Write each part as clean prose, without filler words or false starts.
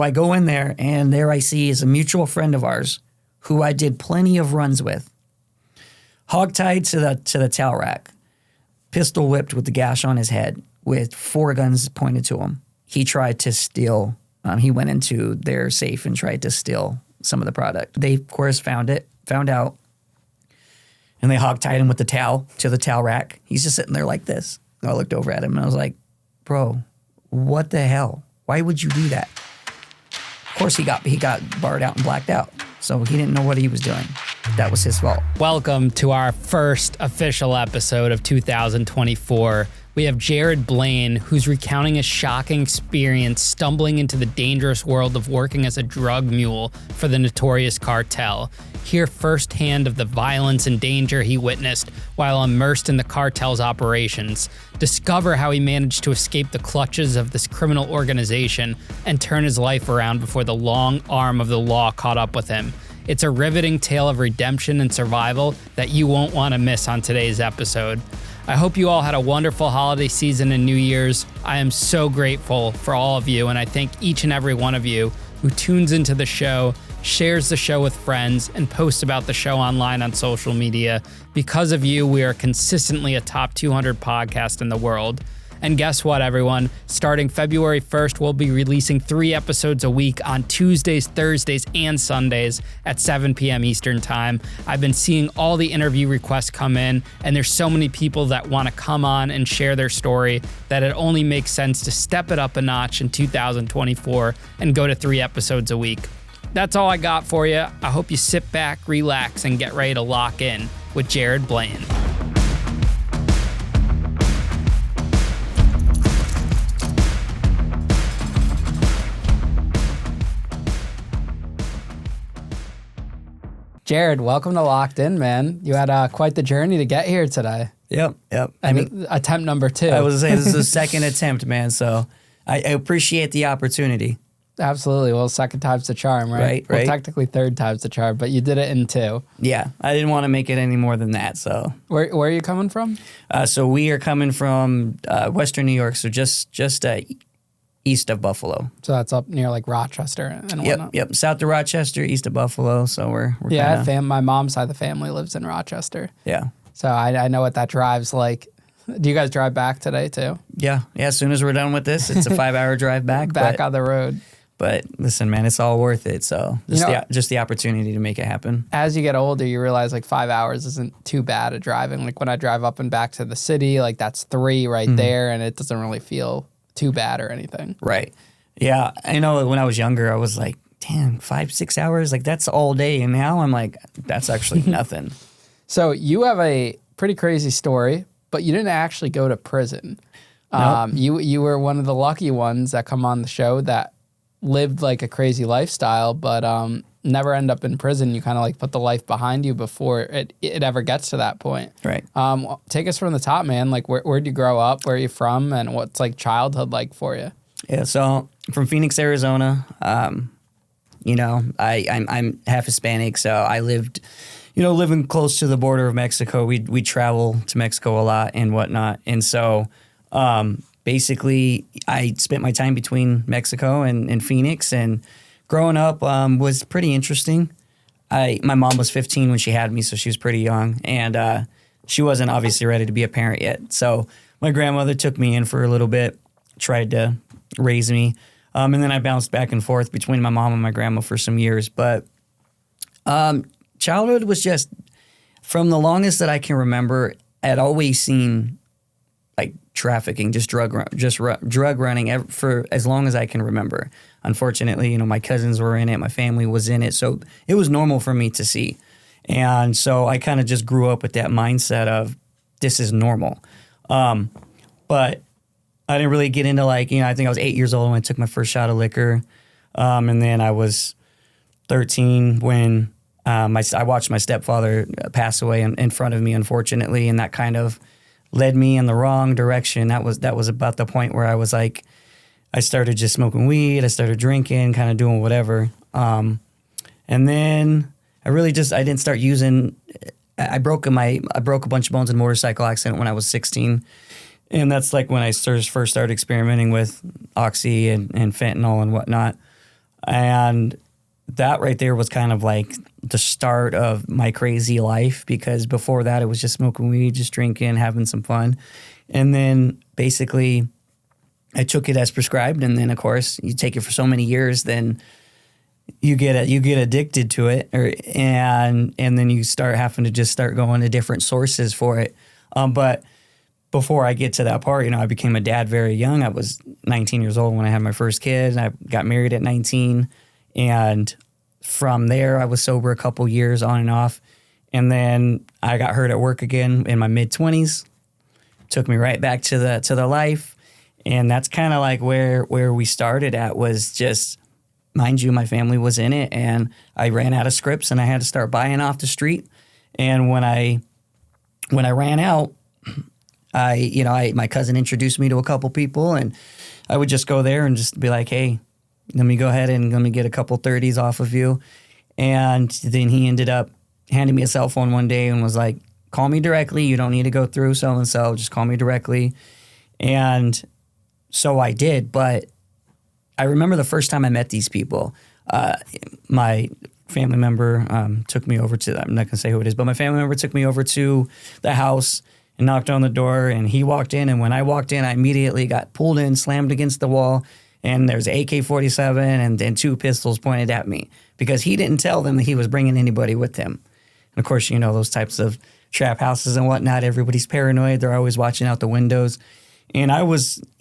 I go in there, and there I see is a mutual friend of ours who I did plenty of runs with. Hogtied to the towel rack, pistol whipped with the gash on his head with 4 guns pointed to him. He tried to steal. He went into their safe and tried to steal some of the product. They, of course, found out, and they hogtied him with the towel to the towel rack. He's just sitting there like this. I looked over at him, and I was like, bro, what the hell? Why would you do that? Of course, he got barred out and blacked out, so he didn't know what he was doing. That was his fault. Welcome to our first official episode of 2024. We have Jared Blaine, who's recounting a shocking experience stumbling into the dangerous world of working as a drug mule for the notorious Cartel. Hear firsthand of the violence and danger he witnessed while immersed in the Cartel's operations. Discover how he managed to escape the clutches of this criminal organization and turn his life around before the long arm of the law caught up with him. It's a riveting tale of redemption and survival that you won't want to miss on today's episode. I hope you all had a wonderful holiday season and New Year's. I am so grateful for all of you, and I thank each and every one of you who tunes into the show, shares the show with friends, and posts about the show online on social media. Because of you, we are consistently a top 200 podcast in the world. And guess what, everyone? Starting February 1st, we'll be releasing 3 episodes a week on Tuesdays, Thursdays, and Sundays at 7 p.m. Eastern Time. I've been seeing all the interview requests come in, and there's so many people that want to come on and share their story that it only makes sense to step it up a notch in 2024 and go to 3 episodes a week. That's all I got for you. I hope you sit back, relax, and get ready to lock in with Jared Blaine. Jared, welcome to Locked In, man. You had quite the journey to get here today. Yep. I mean, attempt number 2. I was saying this is the second attempt, man. So I appreciate the opportunity. Absolutely. Well, second time's the charm, right? Well, technically third time's the charm, but you did it in 2. Yeah, I didn't want to make it any more than that. So where are you coming from? So we are coming from Western New York, so just east of Buffalo. So that's up near like Rochester and whatnot. Yep. South of Rochester, east of Buffalo. So we're kinda... my mom's side of the family lives in Rochester. Yeah. So I know what that drive's like. Do you guys drive back today too? Yeah. As soon as we're done with this, it's a 5-hour drive back. On the road. But listen, man, it's all worth it. So just the opportunity to make it happen. As you get older, you realize like 5 hours isn't too bad at driving. Like when I drive up and back to the city, like that's 3 right there, and it doesn't really feel too bad or anything. Right. Yeah. I know when I was younger, I was like, damn, 5-6 hours, like that's all day. And now I'm like, that's actually nothing. So you have a pretty crazy story, but you didn't actually go to prison. Nope. You were one of the lucky ones that come on the show that lived like a crazy lifestyle, but never end up in prison. You kind of like put the life behind you before it ever gets to that point. Right. Take us from the top, man. Like where'd you grow up? Where are you from? And what's like childhood like for you? Yeah. So from Phoenix, Arizona. I'm half Hispanic, so I lived, living close to the border of Mexico. We travel to Mexico a lot and whatnot, and so basically I spent my time between Mexico and Phoenix, and growing up was pretty interesting. My mom was 15 when she had me, so she was pretty young, and she wasn't obviously ready to be a parent yet. So my grandmother took me in for a little bit, tried to raise me, and then I bounced back and forth between my mom and my grandma for some years. But childhood was just, from the longest that I can remember, I'd always seen like trafficking, just drug running for as long as I can remember. Unfortunately, my cousins were in it, my family was in it, so it was normal for me to see. And so I kind of just grew up with that mindset of this is normal. But I didn't really get into I think I was 8 years old when I took my first shot of liquor. And then I was 13 when I watched my stepfather pass away in front of me, unfortunately, and that kind of led me in the wrong direction. That was about the point where I was like, I started just smoking weed, I started drinking, kind of doing whatever. And then I didn't start using. I broke a bunch of bones in a motorcycle accident when I was 16. And that's like when I first started experimenting with oxy and fentanyl and whatnot. And that right there was kind of like the start of my crazy life, because before that it was just smoking weed, just drinking, having some fun. And then basically I took it as prescribed. And then of course you take it for so many years, then you get addicted to it, and then you start having to just start going to different sources for it. But before I get to that part, I became a dad very young. I was 19 years old when I had my first kid. I got married at 19. And from there, I was sober a couple years on and off. And then I got hurt at work again in my mid-20s. Took me right back to the life. And that's kind of like where we started at, was just, mind you, my family was in it. And I ran out of scripts and I had to start buying off the street. And when I ran out, my cousin introduced me to a couple people, and I would just go there and just be like, hey, let me go ahead and let me get a couple 30s off of you. And then he ended up handing me a cell phone one day and was like, call me directly. You don't need to go through so-and-so. Just call me directly. And so I did. But I remember the first time I met these people, my family member took me over to, I'm not going to say who it is, but my family member took me over to the house and knocked on the door, and he walked in. And when I walked in, I immediately got pulled in, slammed against the wall, and there's an AK-47 and 2 pistols pointed at me, because he didn't tell them that he was bringing anybody with him. And of course, those types of trap houses and whatnot, everybody's paranoid. They're always watching out the windows. And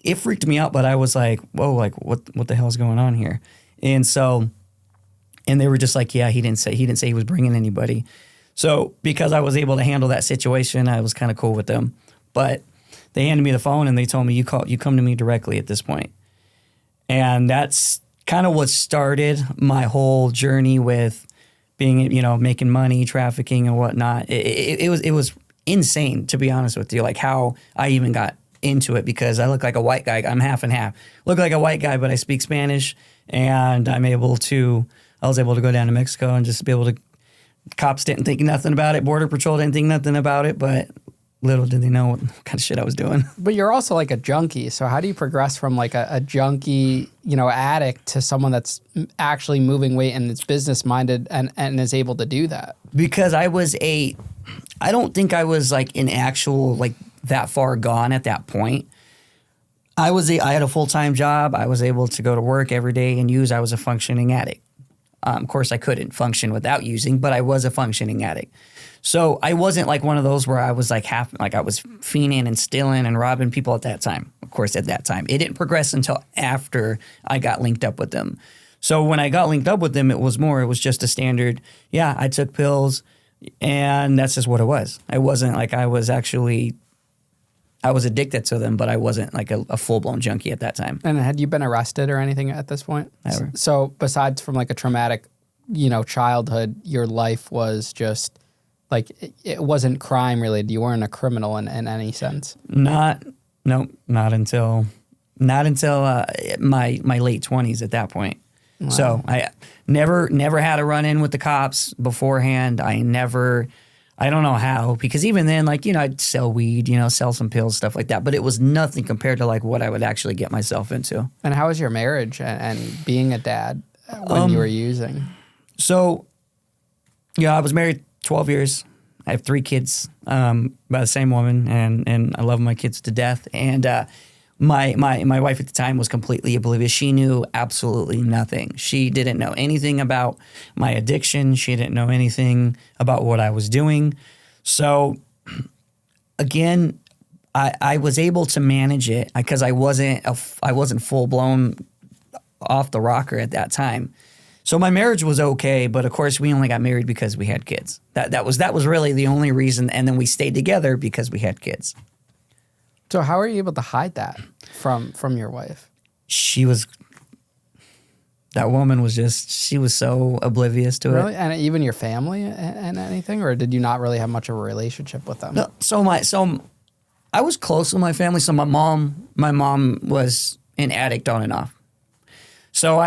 it freaked me out, but I was like, whoa, like what the hell is going on here? And they were just like, yeah, he didn't say he was bringing anybody. So because I was able to handle that situation, I was kind of cool with them. But they handed me the phone and they told me, you come to me directly at this point. And that's kind of what started my whole journey with being, making money, trafficking and whatnot. It was insane, to be honest with you, like how I even got into it, because I look like a white guy. I'm half and half. Look like a white guy, but I speak Spanish, and I was able to go down to Mexico and just be able to, cops didn't think nothing about it. Border Patrol didn't think nothing about it, but little did they know what kind of shit I was doing. But you're also like a junkie. So how do you progress from like a junkie, addict to someone that's actually moving weight and is business minded and is able to do that? Because I don't think I was like in actual, like that far gone at that point. I had a full-time job. I was able to go to work every day and use. I was a functioning addict. Of course, I couldn't function without using, but I was a functioning addict. So I wasn't like one of those where I was like I was fiending and stealing and robbing people at that time. Of course, at that time. It didn't progress until after I got linked up with them. So when I got linked up with them, it was just a standard, yeah, I took pills, and that's just what it was. I wasn't like I was addicted to them, but I wasn't like a full-blown junkie at that time. And had you been arrested or anything at this point? Never. So besides from like a traumatic, childhood, your life was just like, it wasn't crime related. You weren't a criminal in any sense. Not until my late 20s at that point. Wow. So I never had a run-in with the cops beforehand. I don't know how, because even then, like, I'd sell weed, sell some pills, stuff like that. But it was nothing compared to like what I would actually get myself into. And how was your marriage and being a dad when you were using? So, I was married 12 years. I have 3 kids by the same woman, and I love my kids to death. And my wife at the time was completely oblivious. She knew absolutely nothing. She didn't know anything about my addiction. She didn't know anything about what I was doing. So again, I was able to manage it because I wasn't full blown off the rocker at that time. So my marriage was okay, but of course we only got married because we had kids. That was really the only reason, and then we stayed together because we had kids. So how are you able to hide that from your wife? That woman was she was so oblivious to it. Really? And even your family and anything? Or did you not really have much of a relationship with them? No, so I was close with my family. So my mom was an addict on and off. So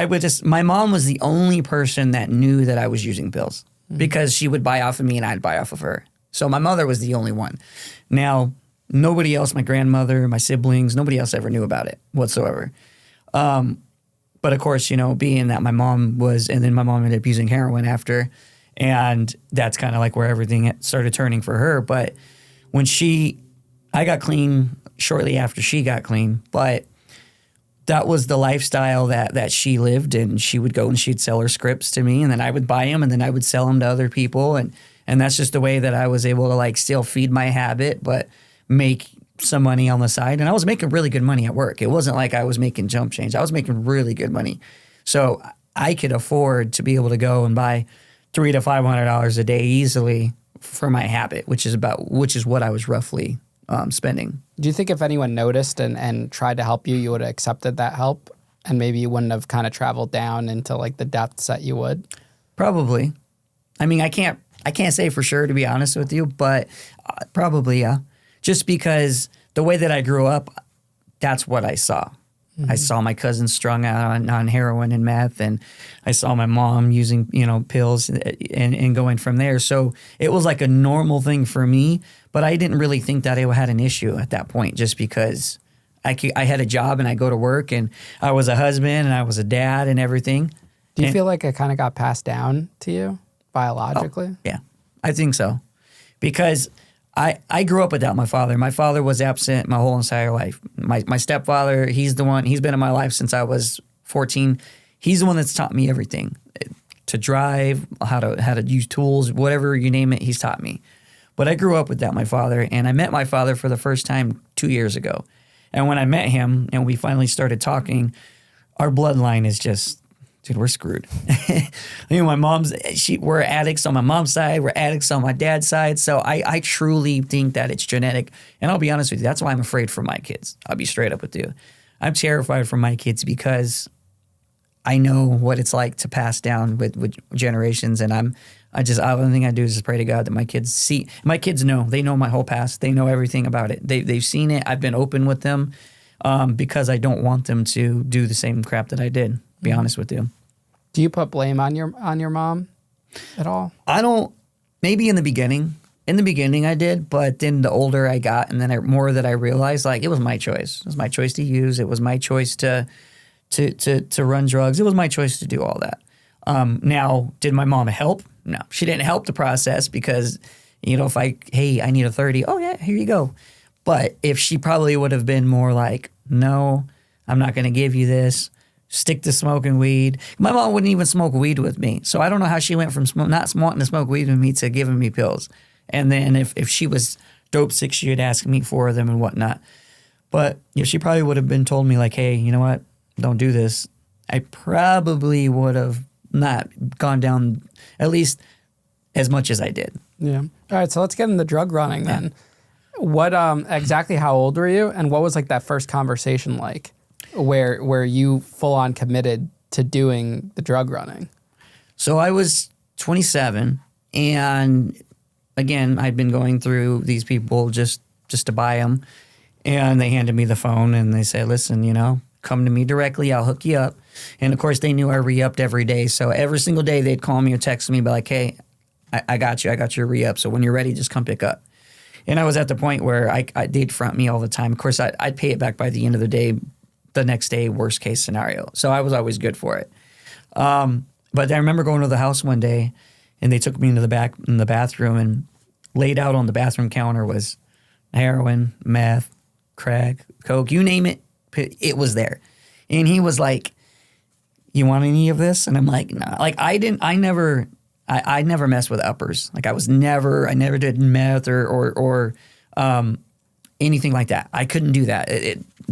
my mom was the only person that knew that I was using pills because she would buy off of me and I'd buy off of her. So my mother was the only one. Now, nobody else, my grandmother, my siblings, nobody else ever knew about it whatsoever. But of course, being that my mom and then my mom ended up using heroin after, and that's kind of like where everything started turning for her. But when I got clean shortly after she got clean, but that was the lifestyle that she lived, and she would go and she'd sell her scripts to me, and then I would buy them, and then I would sell them to other people, and that's just the way that I was able to like still feed my habit, but make some money on the side. And I was making really good money at work. It wasn't like I was making jump change. I was making really good money. So I could afford to be able to go and buy $300 to $500 a day easily for my habit, which is what I was roughly spending. Do you think if anyone noticed and tried to help you, you would have accepted that help, and maybe you wouldn't have kind of traveled down into like the depths that you would? Probably. I mean, I can't say for sure, to be honest with you, but probably, yeah. Just because the way that I grew up, that's what I saw. Mm-hmm. I saw my cousins strung out on heroin and meth, and I saw my mom using, pills and going from there. So it was like a normal thing for me, but I didn't really think that it had an issue at that point, just because I had a job and I go to work, and I was a husband and I was a dad and everything. Do you feel like it kind of got passed down to you biologically? Oh, yeah, I think so. Because I grew up without my father. My father was absent my whole entire life. My stepfather, he's been in my life since I was 14. He's the one that's taught me everything. To drive, how to use tools, whatever you name it, he's taught me. But I grew up without my father, and I met my father for the first time 2 years ago. And when I met him and we finally started talking, our bloodline is just, dude, we're screwed. We're addicts on my mom's side. We're addicts on my dad's side. So I truly think that it's genetic. And I'll be honest with you, that's why I'm afraid for my kids. I'll be straight up with you. I'm terrified for my kids because I know what it's like to pass down with generations. And the only thing I do is just pray to God that my kids know. They know my whole past. They know everything about it. They've seen it. I've been open with them because I don't want them to do the same crap that I did. Be honest with you. Do you put blame on your mom at all? I don't. Maybe in the beginning. In the beginning I did, but then the older I got, and then more that I realized, like, it was my choice. It was my choice to use. It was my choice to run drugs. It was my choice to do all that. Now, did my mom help? No, she didn't help the process because, if I need a 30, oh yeah, here you go. But if she probably would have been more like, no, I'm not going to give you this. Stick to smoking weed. My mom wouldn't even smoke weed with me. So I don't know how she went from not wanting to smoke weed with me to giving me pills. And then if she was dope sick, she would ask me for them and whatnot. But she probably would have been told me like, hey, you know what? Don't do this. I probably would have not gone down at least as much as I did. Yeah. All right. So let's get into drug running then. What exactly how old were you? And what was like that first conversation like? Where you full on committed to doing the drug running? So I was 27, and again, I'd been going through these people just to buy them, and they handed me the phone and they said, listen, come to me directly, I'll hook you up. And of course, they knew I re-upped every day, so every single day they'd call me or text me, be like, hey, I got your re-up, so when you're ready, just come pick up. And I was at the point where they'd front me all the time. Of course, I'd pay it back by the end of the day, the next day, worst case scenario. So I was always good for it. But I remember going to the house one day, and they took me into the bathroom, and laid out on the bathroom counter was heroin, meth, crack, coke, you name it, it was there. And he was like, you want any of this? And I'm like, nah. Like I never messed with uppers. Like I never did meth or anything like that. I couldn't do that.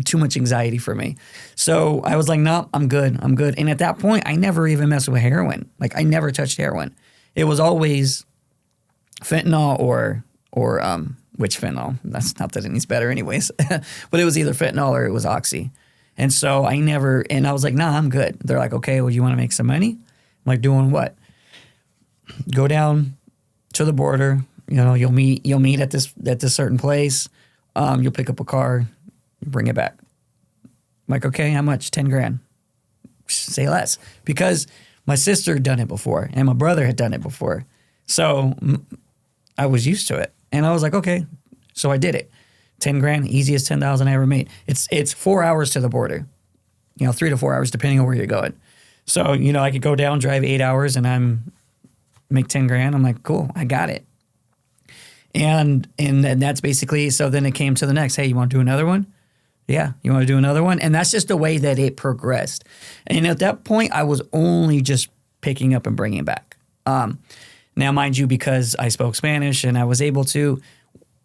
Too much anxiety for me. So I was like, no, I'm good. And at that point, I never even messed with heroin. Like I never touched heroin. It was always fentanyl or which fentanyl? That's not that it needs better anyways. But it was either fentanyl or it was oxy. And so I was like, nah, I'm good. They're like, okay, well, you want to make some money? I'm like, doing what? Go down to the border. You'll meet at this certain place. You'll pick up a car, bring it back. I'm like, okay, how much? 10 grand. Say less. Because my sister had done it before and my brother had done it before. So I was used to it. And I was like, okay. So I did it. 10 grand, easiest 10,000 I ever made. It's 4 hours to the border. 3 to 4 hours, depending on where you're going. So, I could go down, drive 8 hours, and make 10 grand. I'm like, cool, I got it. And that's basically, so then it came to the next, hey, you want to do another one? Yeah, you want to do another one? And that's just the way that it progressed. And at that point, I was only just picking up and bringing back. Now, mind you, because I spoke Spanish and I was able to,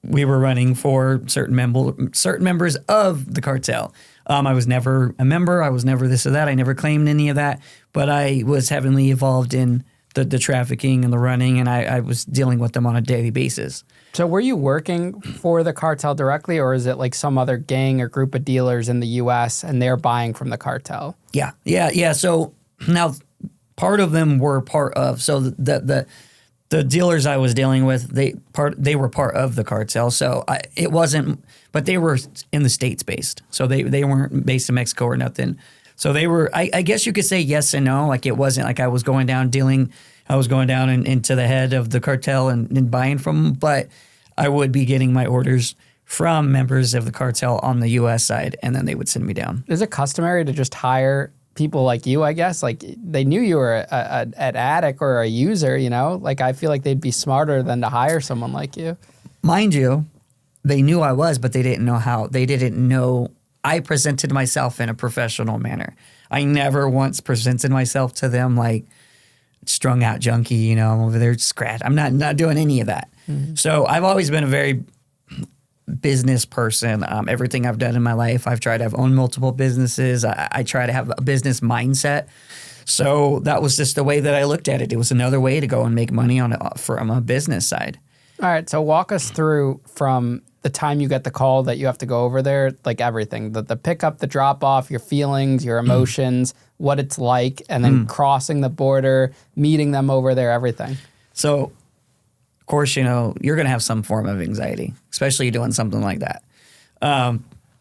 we were running for certain members of the cartel. I was never a member. I was never this or that. I never claimed any of that. But I was heavily involved in the trafficking and the running, and I was dealing with them on a daily basis. So were you working for the cartel directly, or is it like some other gang or group of dealers in the U.S. and they're buying from the cartel? Yeah. So now part of them were part of, so the dealers I was dealing with, they were part of the cartel. So it wasn't, but they were in the States based. So they weren't based in Mexico or nothing. So they were, I guess you could say yes and no. Like it wasn't like I was going down into the head of the cartel and buying from them, but I would be getting my orders from members of the cartel on the U.S. side, and then they would send me down. Is it customary to just hire people like you, I guess? Like they knew you were an addict or a user, Like I feel like they'd be smarter than to hire someone like you. Mind you, they knew I was, but they didn't know how. They didn't know I presented myself in a professional manner. I never once presented myself to them like strung out junkie, I'm over there scratch. I'm not doing any of that. Mm-hmm. So I've always been a very business person. Everything I've done in my life, I've tried to own multiple businesses. I try to have a business mindset. So that was just the way that I looked at it. It was another way to go and make money from a business side. All right. So walk us through from the time you get the call that you have to go over there, like everything, the pickup, the drop off, your feelings, your emotions, what it's like, and then crossing the border, meeting them over there, everything. So, of course, you're going to have some form of anxiety, especially doing something like that.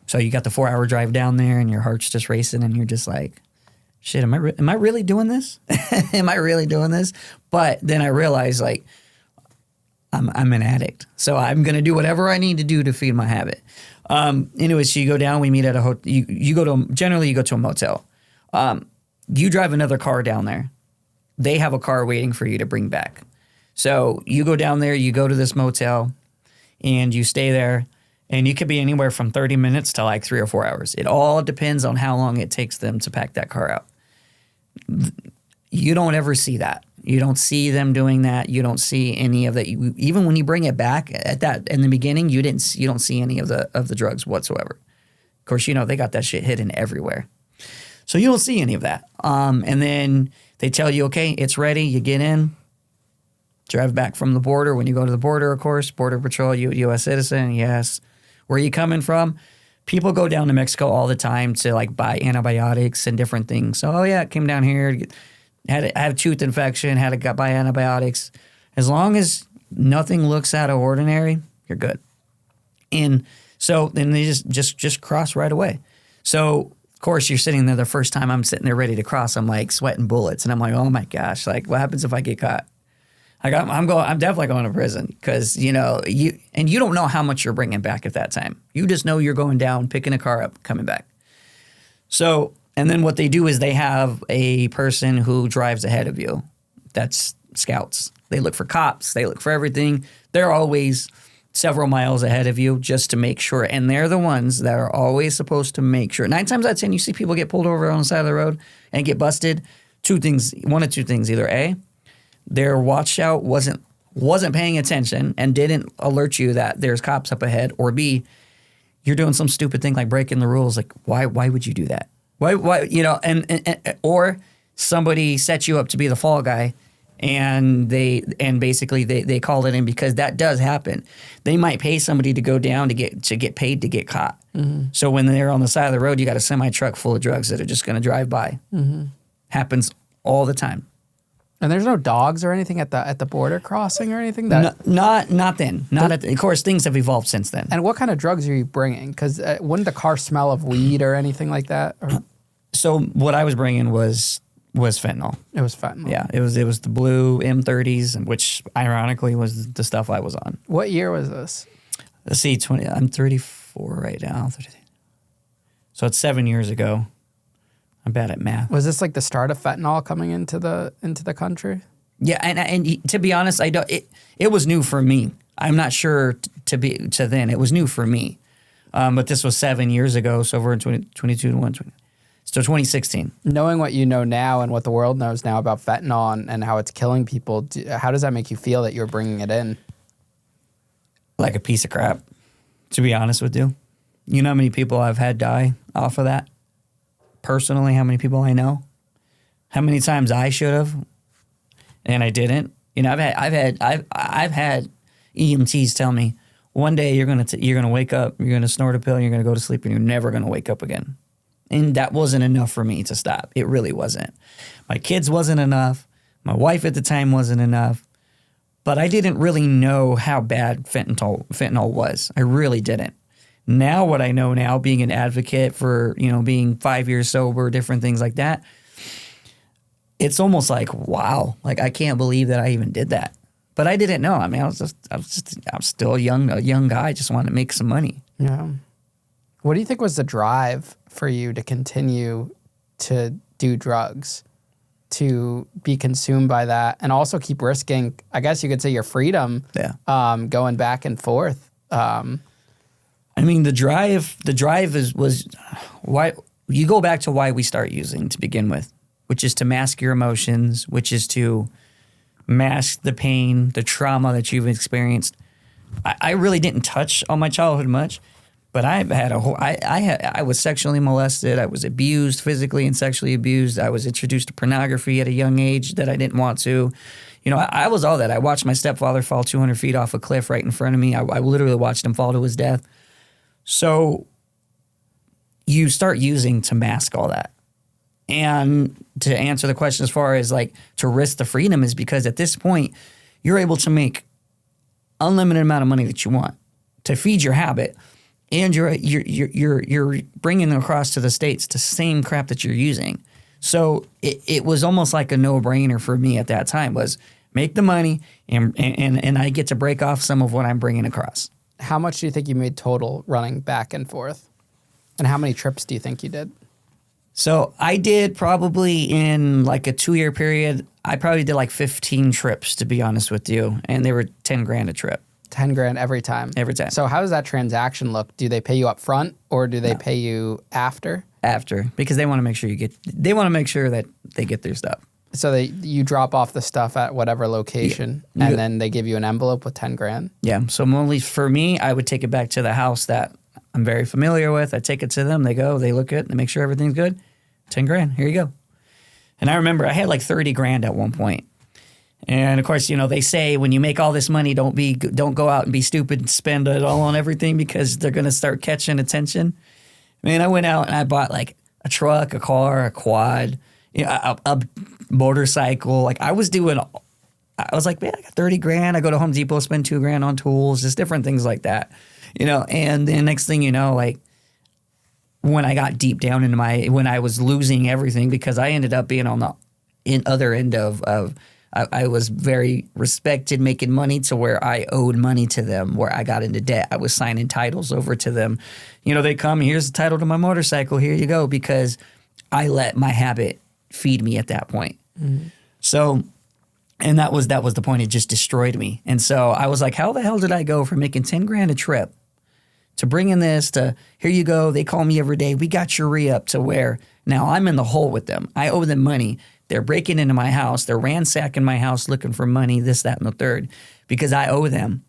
So you got the 4-hour drive down there and your heart's just racing and you're just like, shit, am I really doing this? Am I really doing this? But then I realized like, I'm an addict, so I'm going to do whatever I need to do to feed my habit. Anyways, so you go down, we meet at a hotel. You go to a motel. You drive another car down there. They have a car waiting for you to bring back. So you go down there, you go to this motel, and you stay there, and you could be anywhere from 30 minutes to like 3 or 4 hours. It all depends on how long it takes them to pack that car out. You don't ever see that. You don't see them doing that. You don't see any of that. Even when you bring it back at that in the beginning, you don't see any of the drugs whatsoever. Of course, they got that shit hidden everywhere. So you don't see any of that. And then they tell you, okay, it's ready. You get in, drive back from the border. When you go to the border, of course, Border Patrol, you U.S. citizen, yes. Where are you coming from? People go down to Mexico all the time to like buy antibiotics and different things. So, oh yeah, came down here. Had a tooth infection, had to buy antibiotics. As long as nothing looks out of ordinary, you're good. And so then they just cross right away. So, of course, you're sitting there the first time I'm sitting there ready to cross, I'm like sweating bullets. And I'm like, oh my gosh, like what happens if I get caught? Like I'm definitely going to prison because, you don't know how much you're bringing back at that time. You just know you're going down, picking a car up, coming back. So, and then what they do is they have a person who drives ahead of you. That's scouts. They look for cops. They look for everything. They're always several miles ahead of you just to make sure. And they're the ones that are always supposed to make sure. 9 times out of 10, you see people get pulled over on the side of the road and get busted. One of two things. Either A, their watch out wasn't paying attention and didn't alert you that there's cops up ahead. Or B, you're doing some stupid thing like breaking the rules. Like, why would you do that? Why, or somebody sets you up to be the fall guy, and basically they call it in because that does happen. They might pay somebody to go down to get paid to get caught. Mm-hmm. So when they're on the side of the road, you got a semi truck full of drugs that are just going to drive by. Mm-hmm. Happens all the time. And there's no dogs or anything at the border crossing or anything? Not then. Of course, things have evolved since then. And what kind of drugs are you bringing? Because wouldn't the car smell of weed or anything like that? So what I was bringing was fentanyl. It was fentanyl. Yeah, it was the blue M30s, which ironically was the stuff I was on. What year was this? Let's see, I'm 34 right now. So it's 7 years ago. I'm bad at math. Was this like the start of fentanyl coming into the country? Yeah, and to be honest, it was new for me. I'm not sure to then. It was new for me. But this was 7 years ago, so we're in 2022 to 120. So 2016. Knowing what you know now and what the world knows now about fentanyl and how it's killing people, how does that make you feel that you're bringing it in? Like a piece of crap, to be honest with you. You know how many people I've had die off of that? Personally, how many people I know? How many times I should have and I didn't? You know, I've had EMTs tell me, one day you're gonna wake up, you're gonna snort a pill, you're gonna go to sleep, and you're never gonna wake up again. And that wasn't enough for me to stop. It really wasn't. My kids wasn't enough. My wife at the time wasn't enough. But I didn't really know how bad fentanyl was. I really didn't. Now what I know now, being an advocate for, being 5 years sober, different things like that, it's almost like, wow, like I can't believe that I even did that. But I didn't know. I mean, I was still a young guy, just wanted to make some money. Yeah. What do you think was the drive for you to continue to do drugs, to be consumed by that, and also keep risking, I guess you could say, your freedom, going back and forth? I mean, the drive was why you go back to why we start using to begin with, which is to mask your emotions, which is to mask the pain, the trauma that you've experienced. I really didn't touch on my childhood much, but I was sexually molested. I was abused, physically and sexually abused. I was introduced to pornography at a young age that I didn't want to. I was all that. I watched my stepfather fall 200 feet off a cliff right in front of me. I literally watched him fall to his death. So you start using to mask all that. And to answer the question as far as like to risk the freedom is because at this point, you're able to make unlimited amount of money that you want to feed your habit. And you're bringing across to the States the same crap that you're using. So it was almost like a no-brainer for me at that time was make the money and I get to break off some of what I'm bringing across. How much do you think you made total running back and forth? And how many trips do you think you did? So I did probably in like a 2-year period, I probably did like 15 trips, to be honest with you. And they were $10,000 a trip. $10,000 every time. Every time. So how does that transaction look? Do they pay you up front or do they pay you after? After, because they want to make sure that they get their stuff. So you drop off the stuff at whatever location and then they give you an envelope with $10,000? Yeah. So only for me, I would take it back to the house that I'm very familiar with. I take it to them. They go, they look at it, they make sure everything's good. $10,000, here you go. And I remember I had like $30,000 at one point. And of course, they say when you make all this money, don't go out and be stupid and spend it all on everything because they're going to start catching attention. Man, I went out and I bought like a truck, a car, a quad, a motorcycle. Like I was like, man, I got $30,000. I go to Home Depot, spend $2,000 on tools, just different things like that, And the next thing you know, like when I got deep down into when I was losing everything because I ended up being on the other end of I was very respected, making money to where I owed money to them, where I got into debt. I was signing titles over to them. They come, here's the title to my motorcycle, here you go, because I let my habit feed me at that point. Mm-hmm. So, and that was the point. It just destroyed me. And so I was like, how the hell did I go from making $10,000 a trip to bringing this to, here you go, they call me every day, we got your re-up, to where now I'm in the hole with them. I owe them money. They're breaking into my house. They're ransacking my house looking for money, this, that, and the third, because I owe them.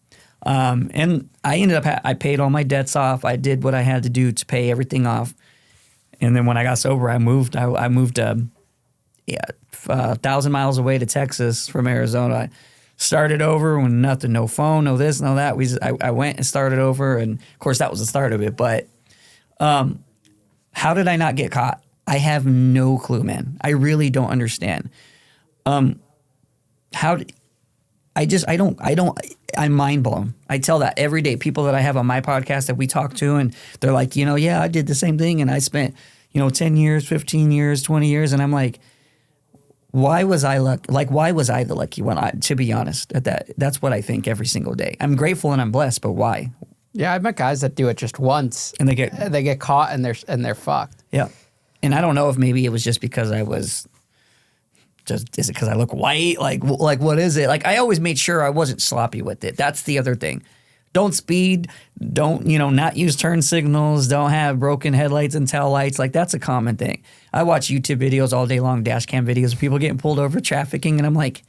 And I ended up, I paid all my debts off. I did what I had to do to pay everything off. And then when I got sober, I moved 1,000 miles away to Texas from Arizona. I started over with nothing, no phone, no this, no that. I went and started over. And of course, that was the start of it. But how did I not get caught? I have no clue, man. I really don't understand. I'm mind blown. I tell that every day. People that I have on my podcast that we talk to, and they're like, yeah, I did the same thing, and I spent, 10 years, 15 years, 20 years, and I'm like, why was I the lucky one? To be honest, that's what I think every single day. I'm grateful and I'm blessed, but why? Yeah, I've met guys that do it just once, and they get caught, and they're fucked. Yeah. And I don't know if maybe it was just because I was just, is it because I look white? Like what is it? Like I always made sure I wasn't sloppy with it. That's the other thing. Don't speed, don't, not use turn signals, don't have broken headlights and tail lights. Like that's a common thing. I watch YouTube videos all day long, dash cam videos of people getting pulled over trafficking. And I'm like,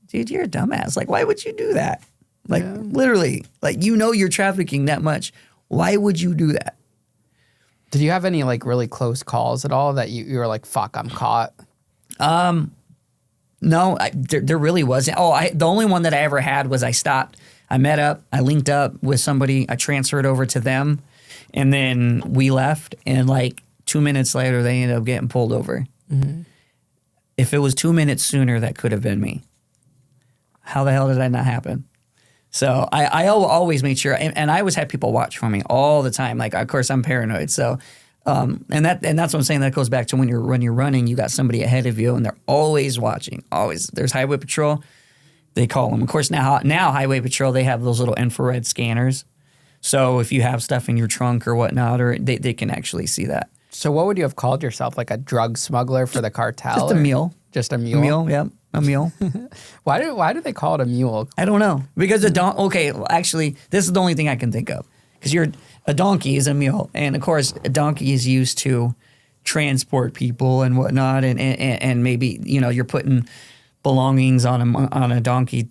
dude, you're a dumbass. Like, why would you do that? Like literally, like, you're trafficking that much. Why would you do that? Did you have any like really close calls at all that you were like, fuck, I'm caught? No, there really wasn't. The only one that I ever had was I stopped. I met up. I linked up with somebody. I transferred over to them, and then we left. And like 2 minutes later, they ended up getting pulled over. Mm-hmm. If it was 2 minutes sooner, that could have been me. How the hell did that not happen? So I always made sure, and I always had people watch for me all the time. Like, of course, I'm paranoid. So, and that's what I'm saying. That goes back to when you're running, you got somebody ahead of you, and they're always watching. Always. There's highway patrol. They call them. Of course, now highway patrol, they have those little infrared scanners. So if you have stuff in your trunk or whatnot, or they can actually see that. So what would you have called yourself? Like a drug smuggler for the cartel? Just a mule. Just a mule? A mule, yeah. A mule. Why do they call it a mule? I don't know. Because actually, this is the only thing I can think of. Because a donkey is a mule. And of course, a donkey is used to transport people and whatnot. And maybe, you're putting belongings on a donkey,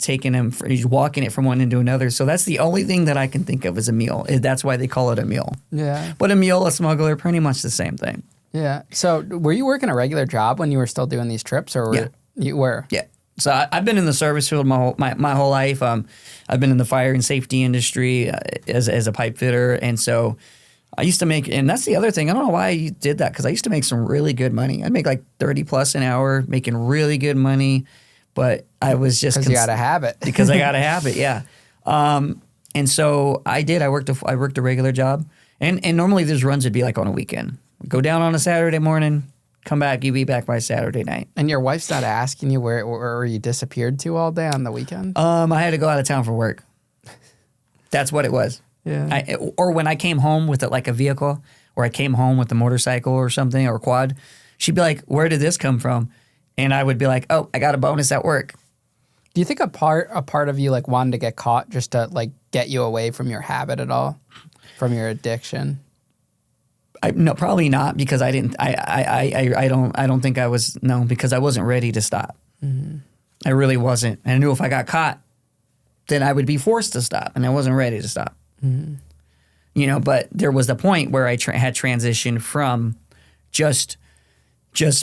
walking it from one end to another. So that's the only thing that I can think of as a mule. That's why they call it a mule. Yeah. But a mule, a smuggler, pretty much the same thing. Yeah. So were you working a regular job when you were still doing these trips, or you were? Yeah. So I've been in the service field my whole life. I've been in the fire and safety industry as a pipe fitter, and so I used to make. And that's the other thing. I don't know why I did that, because I used to make some really good money. I'd make like $30+ an hour, making really good money. But I was just because you got to have it. Because I got to have it, yeah. And so I did. I worked a regular job, and normally those runs would be like on a weekend. Go down on a Saturday morning, come back. You'd be back by Saturday night. And your wife's not asking you where you disappeared to all day on the weekend? I had to go out of town for work. That's what it was. Yeah. Or when I came home with like a vehicle, or I came home with a motorcycle or something, or a quad, she'd be like, "Where did this come from?" And I would be like, "Oh, I got a bonus at work." Do you think a part of you like wanted to get caught just to like get you away from your habit at all, from your addiction? No, probably not, because I didn't. I don't think I was. No, because I wasn't ready to stop. Mm-hmm. I really wasn't. I knew if I got caught, then I would be forced to stop, and I wasn't ready to stop. Mm-hmm. But there was the point where I had transitioned from just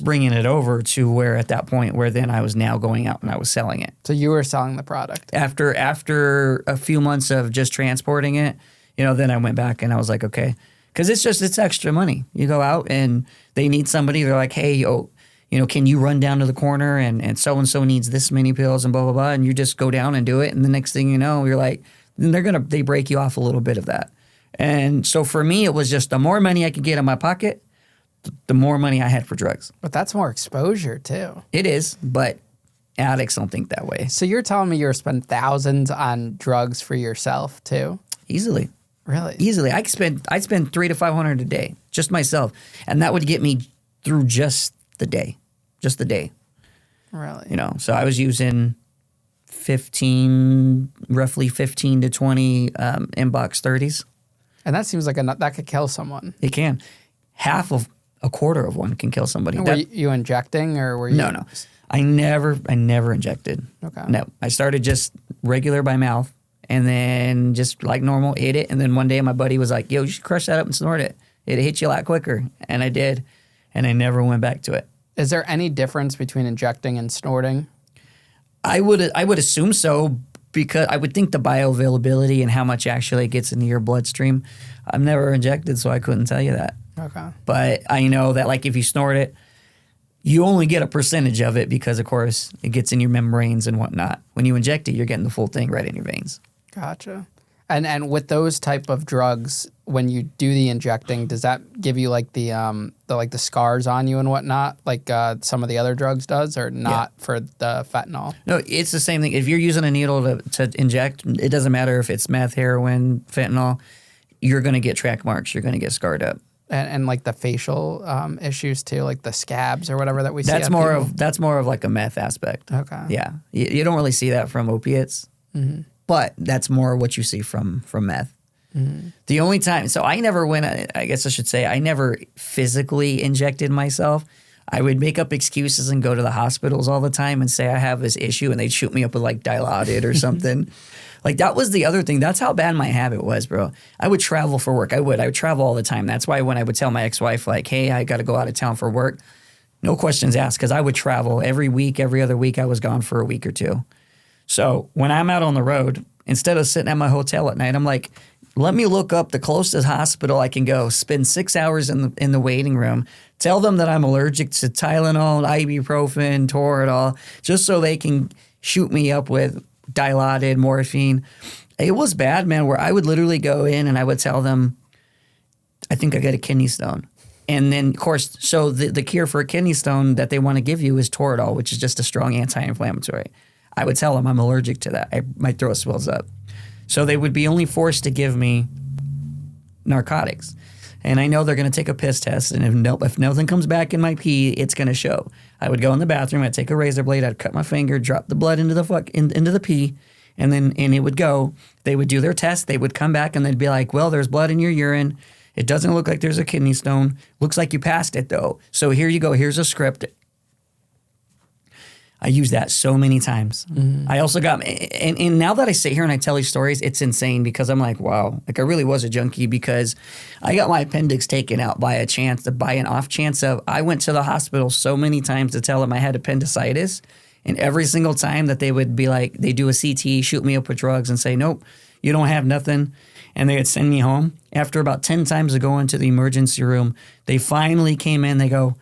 bringing it over to where at that point where then I was now going out and I was selling it. So you were selling the product? After a few months of just transporting it, then I went back and I was like, okay. Because it's extra money. You go out and they need somebody. They're like, hey, can you run down to the corner and so-and-so needs this many pills and blah, blah, blah. And you just go down and do it. And the next thing you know, you're like, then they break you off a little bit of that. And so for me, it was just the more money I could get in my pocket, the more money I had for drugs. But that's more exposure too. It is, but addicts don't think that way. So you're telling me you're spending thousands on drugs for yourself too? Easily. Really? Easily. I'd spend $300 to $500 a day, just myself. And that would get me through just the day. Just the day. Really? So I was using roughly 15 to 20 inbox 30s. And that seems like that could kill someone. It can. A quarter of one can kill somebody. Were you injecting, or were you? No. I never injected. Okay. No. I started just regular by mouth, and then just like normal, ate it. And then one day my buddy was like, "Yo, you should crush that up and snort it. It'll hit you a lot quicker." And I did. And I never went back to it. Is there any difference between injecting and snorting? I would assume so, because I would think the bioavailability and how much actually gets into your bloodstream. I've never injected, so I couldn't tell you that. Okay. But I know that like if you snort it, you only get a percentage of it because, of course, it gets in your membranes and whatnot. When you inject it, you're getting the full thing right in your veins. Gotcha. And with those type of drugs, when you do the injecting, does that give you like the scars on you and whatnot, like some of the other drugs does, or not for the fentanyl? No, it's the same thing. If you're using a needle to inject, it doesn't matter if it's meth, heroin, fentanyl, you're going to get track marks. You're going to get scarred up. And like the facial issues too, like the scabs or whatever that we see. That's more of like a meth aspect. Okay. Yeah, you don't really see that from opiates, but that's more what you see from meth. The only time, so I never went. I guess I should say I never physically injected myself. I would make up excuses and go to the hospitals all the time and say I have this issue, and they'd shoot me up with like Dilaudid or something. Like that was the other thing. That's how bad my habit was, bro. I would travel for work. I would travel all the time. That's why when I would tell my ex-wife, like, hey, I got to go out of town for work, no questions asked, because I would travel every week, every other week. I was gone for a week or two. So when I'm out on the road, instead of sitting at my hotel at night, I'm like, let me look up the closest hospital I can go, spend 6 hours in the waiting room, tell them that I'm allergic to Tylenol, ibuprofen, Toradol, just so they can shoot me up with Dilaudid, morphine. It was bad, man, where I would literally go in and I would tell them, I think I got a kidney stone. And then, of course, so the cure for a kidney stone that they want to give you is Toradol, which is just a strong anti-inflammatory. I would tell them I'm allergic to that. My throat swells up. So they would be only forced to give me narcotics. And I know they're going to take a piss test, and if nothing comes back in my pee, it's going to show. I would go in the bathroom, I'd take a razor blade, I'd cut my finger, drop the blood into the pee, and it would go. They would do their test, they would come back, and they'd be like, well, there's blood in your urine. It doesn't look like there's a kidney stone. Looks like you passed it, though. So here you go. Here's a script. I use that so many times. I also got, and now that I sit here and I tell these stories, it's insane because I'm like, wow, like I really was a junkie because I got my appendix taken out by an off chance of, I went to the hospital so many times to tell them I had appendicitis. And every single time that they would be like, they do a CT, shoot me up with drugs and say, nope, you don't have nothing. And they would send me home. After about 10 times of going to the emergency room, they finally came in, they go,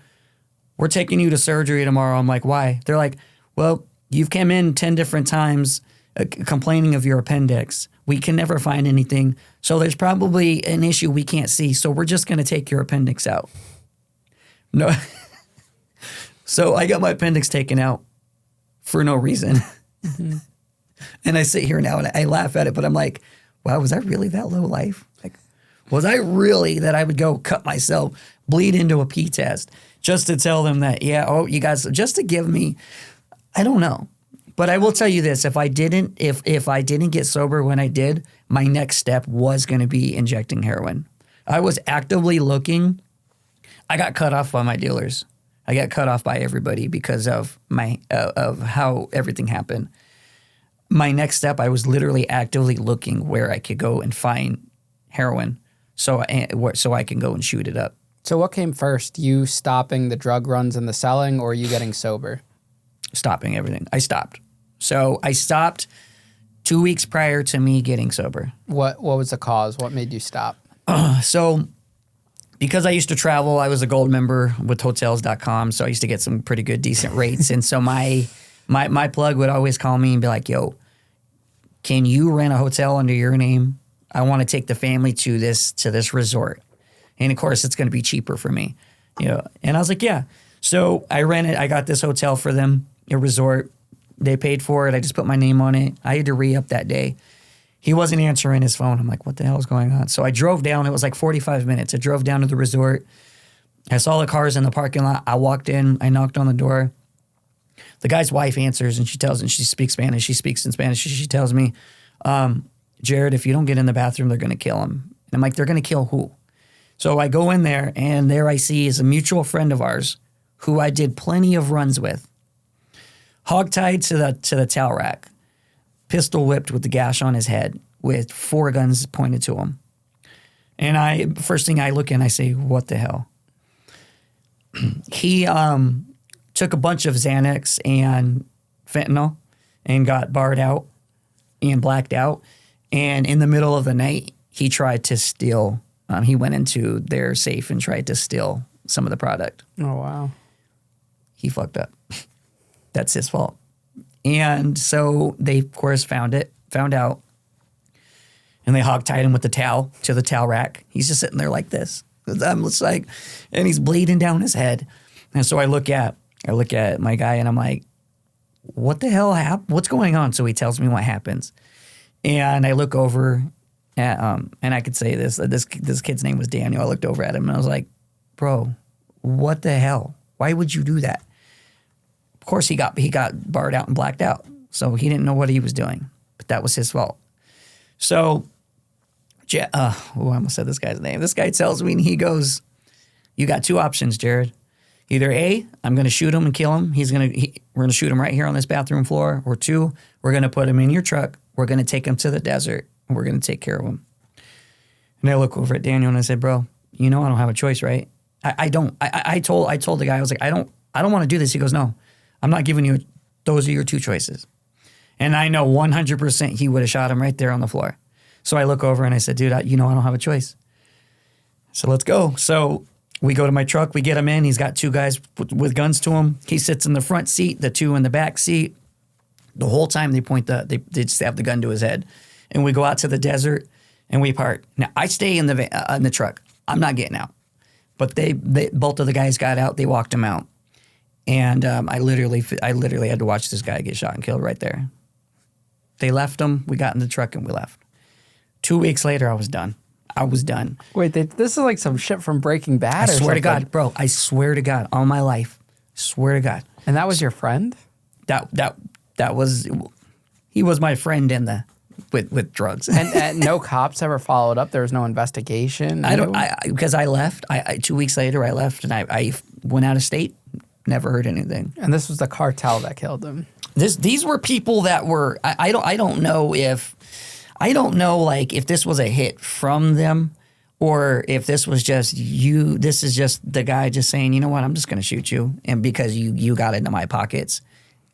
we're taking you to surgery tomorrow. I'm like, why? They're like, well, you've come in 10 different times complaining of your appendix. We can never find anything. So there's probably an issue we can't see. So we're just going to take your appendix out. No. So I got my appendix taken out for no reason. And I sit here now and I laugh at it, but I'm like, wow, was I really that low life? Like, was I really that I would go cut myself, bleed into a pee test just to tell them that, yeah, oh, you guys, just to give me, I don't know. But I will tell you this, if I didn't get sober when I did, my next step was going to be injecting heroin. I was actively looking. I got cut off by my dealers. I got cut off by everybody because of of how everything happened. My next step, I was literally actively looking where I could go and find heroin so I can go and shoot it up. So what came first, you stopping the drug runs and the selling, or you getting sober? Stopping everything. I stopped. So I stopped 2 weeks prior to me getting sober. What was the cause? What made you stop? So because I used to travel, I was a gold member with hotels.com, so I used to get some pretty good, decent rates. And so my plug would always call me and be like, yo, can you rent a hotel under your name? I want to take the family to this resort. And of course, it's going to be cheaper for me. You know. And I was like, yeah. So I got this hotel for them, a resort. They paid for it. I just put my name on it. I had to re-up that day. He wasn't answering his phone. I'm like, what the hell is going on? So I drove down. It was like 45 minutes. I drove down to the resort. I saw the cars in the parking lot. I walked in. I knocked on the door. The guy's wife answers, and she speaks Spanish. She speaks in Spanish. She tells me, Jared, if you don't get in the bathroom, they're going to kill him. And I'm like, they're going to kill who? So I go in there, and there I see is a mutual friend of ours who I did plenty of runs with. Hogtied to the towel rack, pistol whipped with the gash on his head with 4 guns pointed to him. And first thing I look in, I say, what the hell? He took a bunch of Xanax and fentanyl and got barred out and blacked out. And in the middle of the night, he tried to steal. He went into their safe and tried to steal some of the product. Oh, wow. He fucked up. That's his fault. And so they, of course, found out. And they hogtied him with the towel to the towel rack. He's just sitting there like this. I'm just like, and he's bleeding down his head. And so I look at my guy and I'm like, what the hell happened? What's going on? So he tells me what happens. And I look over And I could say this kid's name was Daniel. I looked over at him and I was like, bro, what the hell? Why would you do that? Of course, he got barred out and blacked out. So he didn't know what he was doing, but that was his fault. So, I almost said this guy's name. This guy tells me, and he goes, you got two options, Jared. Either A, I'm going to shoot him and kill him. We're going to shoot him right here on this bathroom floor. Or two, we're going to put him in your truck. We're going to take him to the desert, and we're going to take care of him. And I look over at Daniel and I said, bro, I don't have a choice, right? I don't. I told the guy, I was like, I don't want to do this. He goes, no, I'm not giving you. Those are your two choices. And I know 100% he would have shot him right there on the floor. So I look over and I said, dude, I don't have a choice. So let's go. So we go to my truck. We get him in. He's got two guys with guns to him. He sits in the front seat, the two in the back seat. The whole time they just have the gun to his head. And we go out to the desert and we park. Now, I stay in the truck. I'm not getting out. But they both of the guys got out. They walked him out. And I literally had to watch this guy get shot and killed right there. They left him. We got in the truck and we left. 2 weeks later, I was done. Wait, this is like some shit from Breaking Bad. I swear to God, bro. I swear to God, all my life. Swear to God. And that was your friend? That was. He was my friend with drugs. And no cops ever followed up. There was no investigation. Because I left. 2 weeks later, I left and I went out of state. Never heard anything. And this was the cartel that killed him. These were people that were. I don't know if this was a hit from them or if this was just you. This is just the guy just saying, you know what, I'm just going to shoot you. And because you got into my pockets,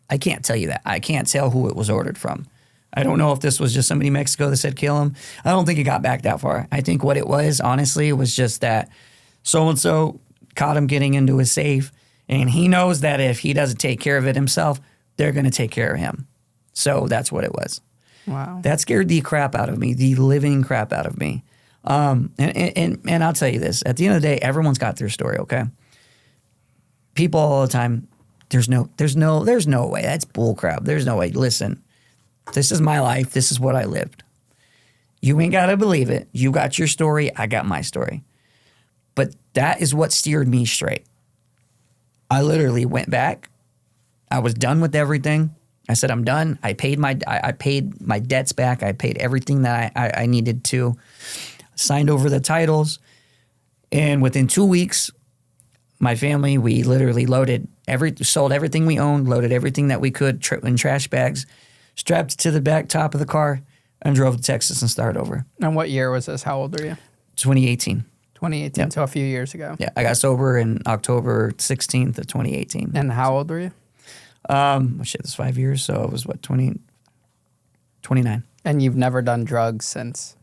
I can't tell you that. I can't tell who it was ordered from. I don't know if this was just somebody in Mexico that said kill him. I don't think it got back that far. I think what it was, honestly, was just that so-and-so caught him getting into his safe. And he knows that if he doesn't take care of it himself, they're going to take care of him. So that's what it was. Wow. That scared the crap out of me, the living crap out of me. And I'll tell you this. At the end of the day, everyone's got their story, okay? People all the time, there's no way. That's bull crap. There's no way. Listen, this is my life. This is what I lived. You ain't got to believe it. You got your story. I got my story. But that is what steered me straight. I literally went back. I was done with everything. I said, I'm done. I paid my debts back. I paid everything that I needed to. Signed over the titles. And within 2 weeks, my family, we literally sold everything we owned, loaded everything that we could in trash bags, strapped it to the back top of the car, and drove to Texas and started over. And what year was this? How old were you? 2018. 2018, yep. So a few years ago. Yeah, I got sober in October 16th of 2018. And how old were you? This 5 years, so it was 29. And you've never done drugs since?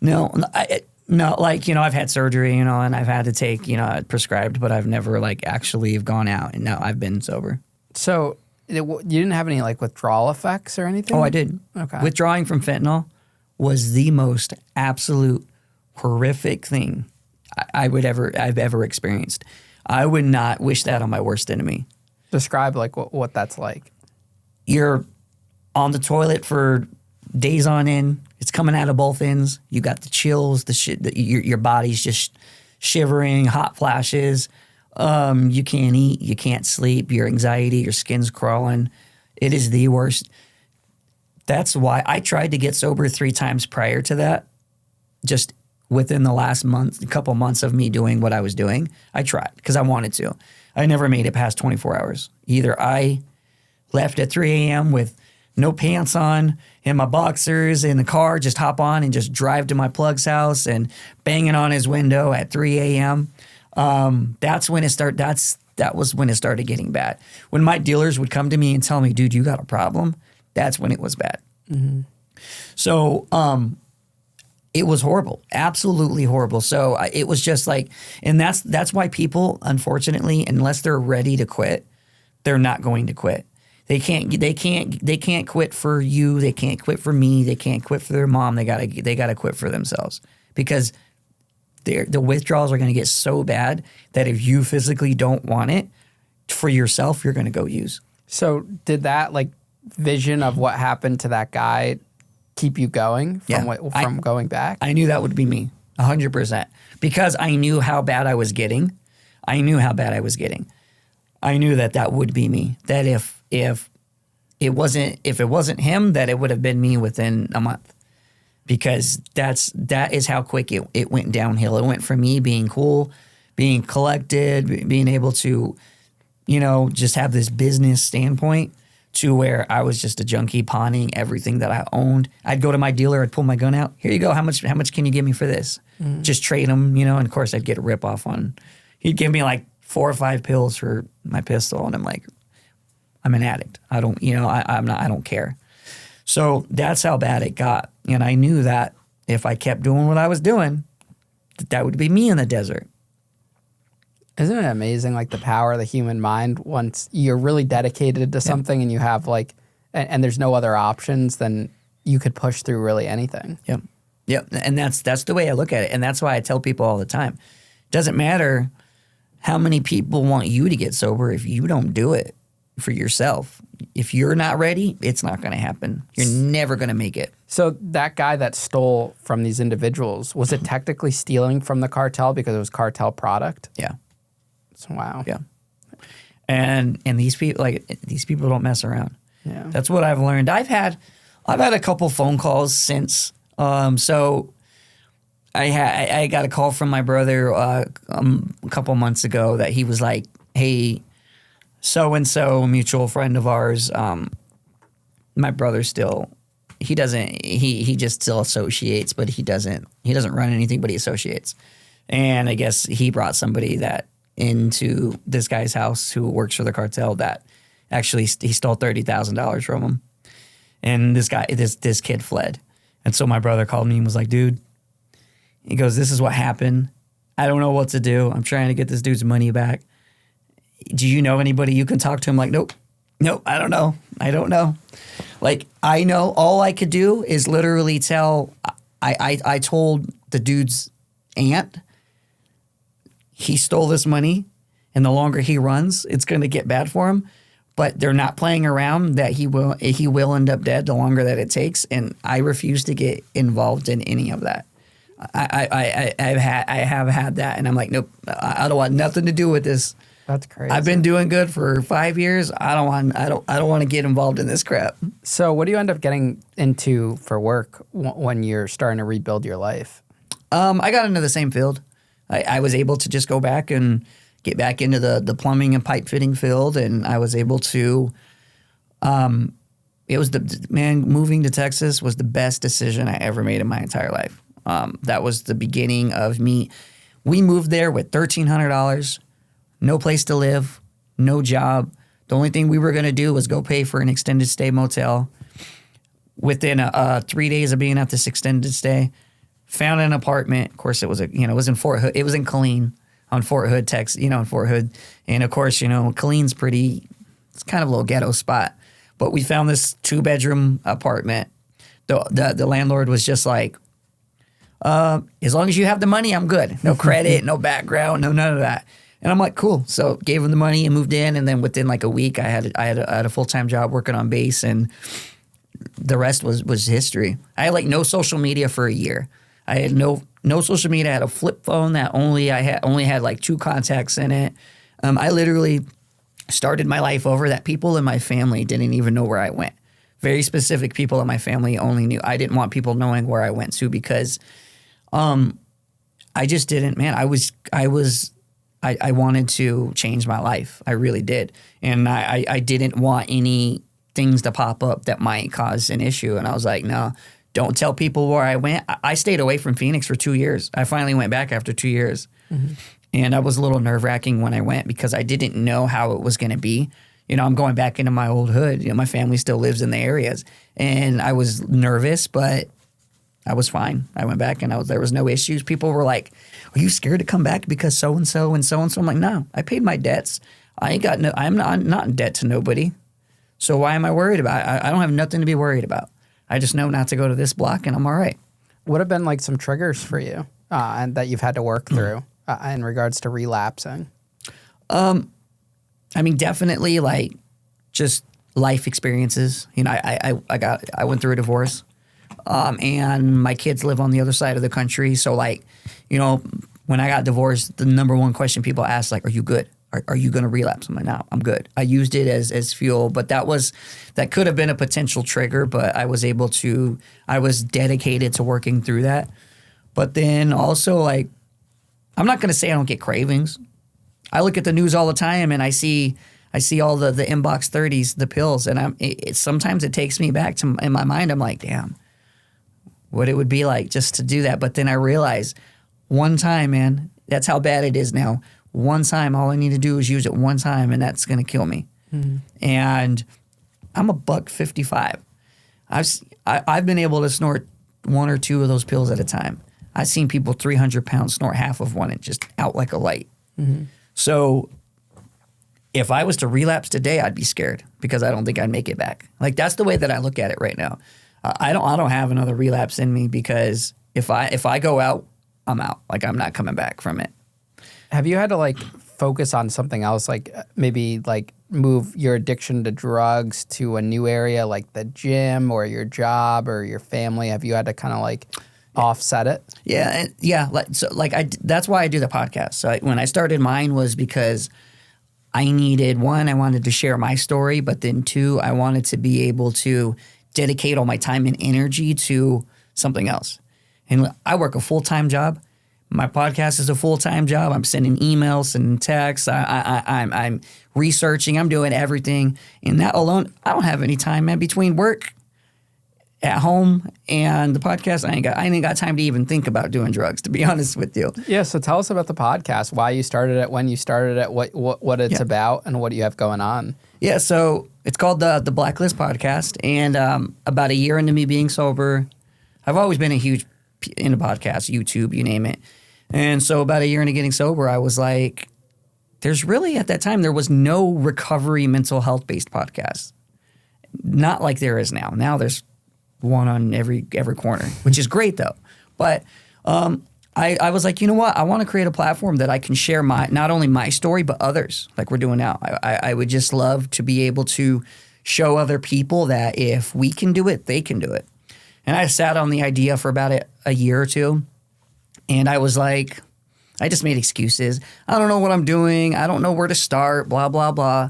No, I've had surgery, and I've had to take, prescribed, but I've never actually gone out, and now I've been sober. So you didn't have any withdrawal effects or anything? Oh, I did. Okay. Withdrawing from fentanyl was the most absolute horrific thing I've ever experienced. I would not wish that on my worst enemy. Describe what that's like. You're on the toilet for days on end. It's coming out of both ends. You got the chills, your body's just shivering, hot flashes. You can't eat, you can't sleep, your anxiety, your skin's crawling. It is the worst. That's why I tried to get sober 3 times prior to that. Just within the last couple months of me doing what I was doing, I tried because I wanted to. I never made it past 24 hours. Either I left at 3 a.m. with no pants on and my boxers in the car, just hop on and just drive to my plug's house and banging on his window at 3 a.m. That was when it started getting bad. When my dealers would come to me and tell me, dude, you got a problem, that's when it was bad. Mm-hmm. So it was horrible, absolutely horrible. So it was just and that's why people, unfortunately, unless they're ready to quit, they're not going to quit. They can't quit for you. They can't quit for me. They can't quit for their mom. They gotta quit for themselves because the withdrawals are going to get so bad that if you physically don't want it for yourself, you're going to go use. So did that vision of what happened to that guy keep you going from going back? I knew that would be me, 100%, because I knew how bad I was getting. I knew that would be me. That if it wasn't him, that it would have been me within a month, because that is how quick it went downhill. It went from me being cool, being collected, being able to, just have this business standpoint, to where I was just a junkie pawning everything that I owned. I'd go to my dealer, I'd pull my gun out. Here you go. How much can you give me for this? Just trade them, and of course I'd get a rip off on. He'd give me like 4 or 5 pills for my pistol, and I'm like, I'm an addict. I don't, I don't care. So that's how bad it got. And I knew that if I kept doing what I was doing, that would be me in the desert. Isn't it amazing, like the power of the human mind? Once you're really dedicated to something and you have like, and there's no other options, then you could push through really anything. Yep. Yep. And that's the way I look at it. And that's why I tell people all the time, it doesn't matter how many people want you to get sober if you don't do it for yourself. If you're not ready, it's not going to happen. You're never going to make it. So that guy that stole from these individuals, was it technically stealing from the cartel because it was cartel product? Yeah. So, wow. Yeah. And these people don't mess around. Yeah. That's what I've learned. I've had a couple phone calls since. So I got a call from my brother a couple months ago that he was like, hey, so-and-so, a mutual friend of ours, my brother still, he just still associates, but he doesn't run anything, but he associates. And I guess he brought somebody that into this guy's house who works for the cartel that actually he stole $30,000 from him. And this kid fled. And so my brother called me and was like, dude, he goes, this is what happened. I don't know what to do. I'm trying to get this dude's money back. Do you know anybody you can talk to? I'm like, nope, I don't know. Like, I know all I could do is literally tell, I told the dude's aunt, he stole this money, and the longer he runs, it's going to get bad for him. But they're not playing around that he will end up dead the longer that it takes, and I refuse to get involved in any of that. I have had that, and I'm like, nope, I don't want nothing to do with this. That's crazy. I've been doing good for 5 years. I don't want to get involved in this crap. So what do you end up getting into for work when you're starting to rebuild your life? I got into the same field. I was able to just go back and get back into the plumbing and pipe fitting field, and I was able to. It was moving to Texas was the best decision I ever made in my entire life. That was the beginning of me. We moved there with $1,300, no place to live, no job. The only thing we were going to do was go pay for an extended stay motel. Within 3 days of being at this extended stay, found an apartment. Of course, it was it was in Fort Hood. It was in Killeen on Fort Hood, Texas. In Fort Hood, and of course, Killeen's it's kind of a little ghetto spot. But we found this 2-bedroom apartment. The landlord was just like, as long as you have the money, I'm good. No credit, no background, none of that. And I'm like, cool. So gave him the money and moved in. And then within like a week, I had a full-time job working on bass, and the rest was history. I had like no social media for a year. I had no social media. I had a flip phone that only had like 2 contacts in it. I literally started my life over that people in my family didn't even know where I went. Very specific people in my family only knew. I didn't want people knowing where I went to because I just didn't, man. I wanted to change my life. I really did. And I didn't want any things to pop up that might cause an issue. And I was like, no, don't tell people where I went. I stayed away from Phoenix for 2 years. I finally went back after 2 years. Mm-hmm. And I was a little nerve-wracking when I went because I didn't know how it was going to be. I'm going back into my old hood. My family still lives in the areas. And I was nervous, but I was fine. I went back and there was no issues. People were like, are you scared to come back because so-and-so and so-and-so? I'm like, no, I paid my debts. I'm not in debt to nobody. So why am I worried about it? I don't have nothing to be worried about. I just know not to go to this block and I'm all right. What have been like some triggers for you and that you've had to work through in regards to relapsing? Definitely like just life experiences. I went through a divorce. and my kids live on the other side of the country. So like, you know, when I got divorced, the number one question people ask, like, are you good? Are you going to relapse? I'm like, no, I'm good. I used it as fuel, but that could have been a potential trigger, but I was dedicated to working through that. But then also, like, I'm not going to say I don't get cravings. I look at the news all the time and I see all the inbox 30s, the pills, and sometimes it takes me back to, in my mind, I'm like, damn, what it would be like just to do that. But then I realize one time, man, that's how bad it is now. One time, all I need to do is use it one time, and that's going to kill me. Mm-hmm. And I'm a $155. I've been able to snort one or two of those pills at a time. I've seen people 300 pounds snort half of one and just out like a light. Mm-hmm. So if I was to relapse today, I'd be scared because I don't think I'd make it back. Like, that's the way that I look at it right now. I don't have another relapse in me because if I go out, I'm out. Like, I'm not coming back from it. Have you had to like focus on something else, like maybe like move your addiction to drugs to a new area, like the gym or your job or your family? Have you had to kind of like offset it? Yeah, yeah. That's why I do the podcast. So when I started mine was because I wanted to share my story, but then two, I wanted to be able to dedicate all my time and energy to something else. And I work a full-time job. My podcast is a full-time job. I'm sending emails and texts. I'm researching. I'm doing everything. And that alone, I don't have any time, man. Between work, at home, and the podcast, I ain't got time to even think about doing drugs, to be honest with you. Yeah, so tell us about the podcast, why you started it, when you started it, what it's about, and what you have going on. Yeah, so it's called the Blacklist Podcast. And about a year into me being sober, I've always been into podcasts, YouTube, you name it. And so about a year into getting sober, I was like, there's really, at that time, there was no recovery mental health-based podcast. Not like there is now. Now there's one on every corner, which is great, though. But I was like, you know what? I want to create a platform that I can share not only my story, but others, like we're doing now. I would just love to be able to show other people that if we can do it, they can do it. And I sat on the idea for about a year or two. And I was like, I just made excuses. I don't know what I'm doing. I don't know where to start, blah, blah, blah.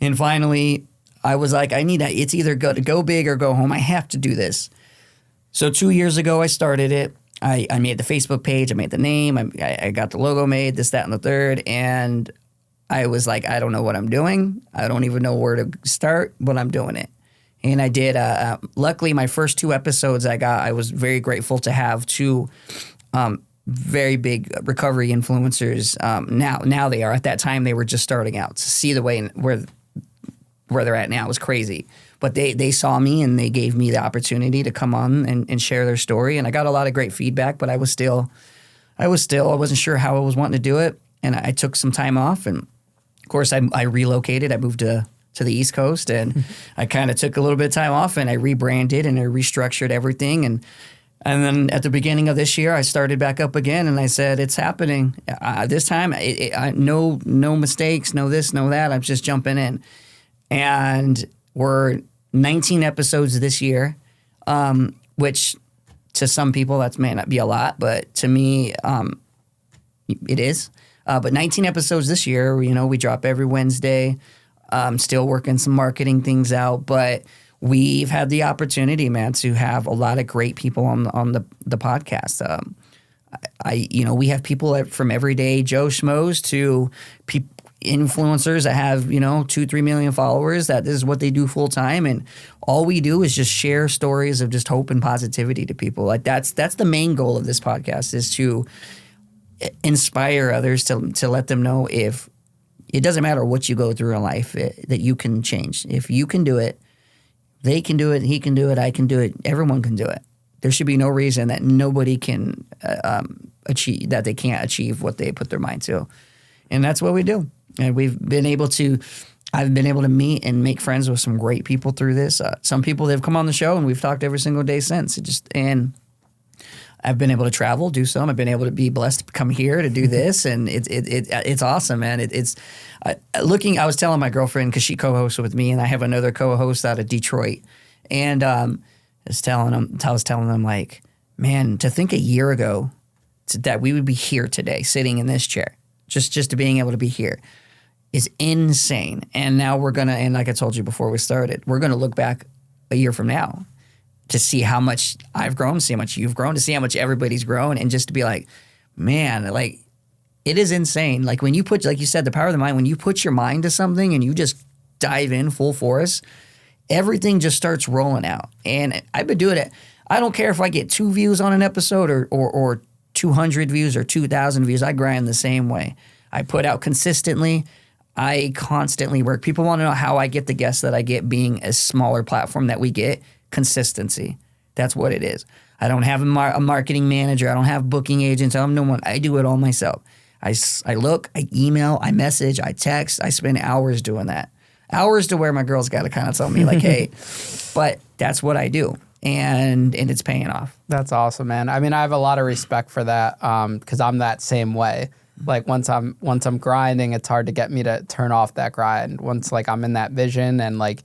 And finally, I was like, it's either go big or go home. I have to do this. So 2 years ago, I started it. I made the Facebook page. I made the name. I got the logo made, this, that, and the third. And I was like, I don't know what I'm doing. I don't even know where to start, but I'm doing it. And I did. Luckily, my first 2 episodes I was very grateful to have 2 very big recovery influencers. Now they are. At that time, they were just starting out. To see the way where they're at now was crazy. But they saw me and they gave me the opportunity to come on and share their story. And I got a lot of great feedback, but I wasn't sure how I was wanting to do it. And I took some time off. And of course, I relocated. I moved to the East Coast, and I kind of took a little bit of time off, and I rebranded and I restructured everything. And then at the beginning of this year, I started back up again, and I said, it's happening. This time, no mistakes, no this, no that. I'm just jumping in. And we're 19 episodes this year, which to some people that may not be a lot, but to me, it is. But 19 episodes this year, we drop every Wednesday. Still working some marketing things out, but we've had the opportunity, man, to have a lot of great people on the podcast. We have people from everyday Joe Schmoes to influencers that have 2-3 million followers. That is what they do full time, and all we do is just share stories of just hope and positivity to people. Like that's the main goal of this podcast, is to inspire others to let them know if it doesn't matter what you go through in life, that you can change. If you can do it, they can do it, he can do it, I can do it, everyone can do it. There should be no reason that nobody can achieve, that they can't achieve what they put their mind to. And that's what we do. And I've been able to meet and make friends with some great people through this. Some people that have come on the show and we've talked every single day since. And I've been able to travel, do some. I've been able to be blessed to come here to do this, and it's awesome, man. I was telling my girlfriend, because she co-hosts with me, and I have another co-host out of Detroit, and I was telling them like, man, to think a year ago that we would be here today, sitting in this chair, just to being able to be here is insane. And now and like I told you before we started, we're going to look back a year from now to see how much I've grown, to see how much you've grown, to see how much everybody's grown, and just to be like, man, like it is insane. Like when you put, like you said, the power of the mind, when you put your mind to something and you just dive in full force, everything just starts rolling out. And I've been doing it. I don't care if I get 2 views on an episode or 200 views or 2,000 views. I grind the same way. I put out consistently. I constantly work. People want to know how I get the guests that I get, being a smaller platform that we get. Consistency. That's what it is. I don't have a marketing manager. I don't have booking agents. I'm no one. I do it all myself. I look, I email, I message, I text. I spend hours doing that. Hours to where my girl's got to kind of tell me like, hey, but that's what I do. And it's paying off. That's awesome, man. I mean, I have a lot of respect for that because I'm that same way. Like once I'm grinding, it's hard to get me to turn off that grind. Once like I'm in that vision and like